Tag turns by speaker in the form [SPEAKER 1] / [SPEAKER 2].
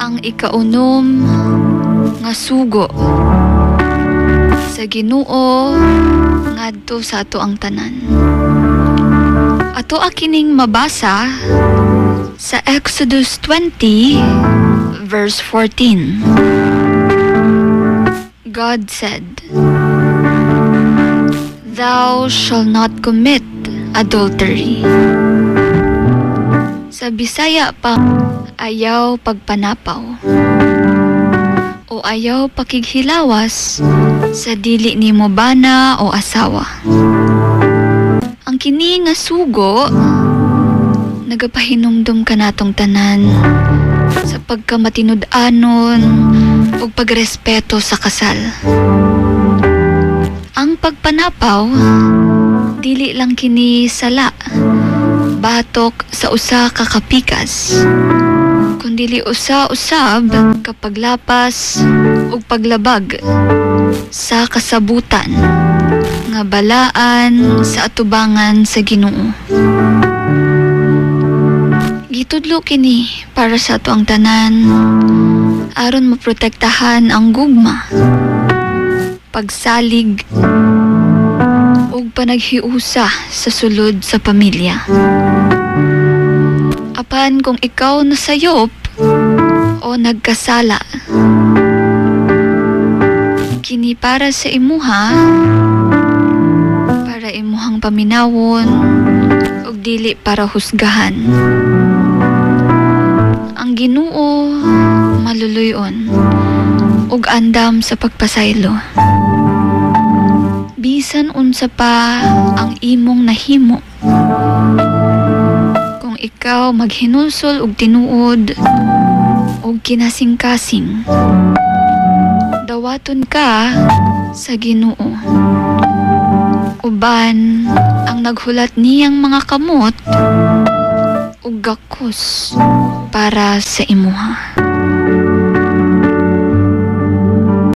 [SPEAKER 1] ang ikaunom nga sugo sa Ginoo ngadto sa ato ang tanan. Ato kining mabasa sa Exodus 20 verse 14. God said, "Thou shalt not commit adultery." Sa Bisaya pa, ayaw pagpanapaw o ayaw pakighilawas sa dili nimo bana o asawa. Ang kini nga sugo nagapahinumdum kanatong tanan sa pagkamatinud-anon ug pagrespeto sa kasal. Ang pagpanapaw dili lang kini sala batok sa usa ka kapikas, kundili usa-usab kapag lapas ug paglabag sa kasabutan nga balaan sa atubangan sa Ginoo. Gitudlo kini para sa ato ang tanan aron maprotektahan ang gugma, pagsalig ug panaghiusa sa sulod sa pamilya. Apan kung ikaw nasayop o nagkasala, kini para sa imuha, para imuhang paminawon ug dili para husgahan. Ang Ginoo maluluyon ug andam sa pagpasaylo. Bisan unsa pa ang imong nahimo, kung ikaw maghinulsol og tinuod og kinasing-kasing, dawaton ka sa Ginoo. Uban ang naghulat niyang mga kamot ug gakos para sa imuha.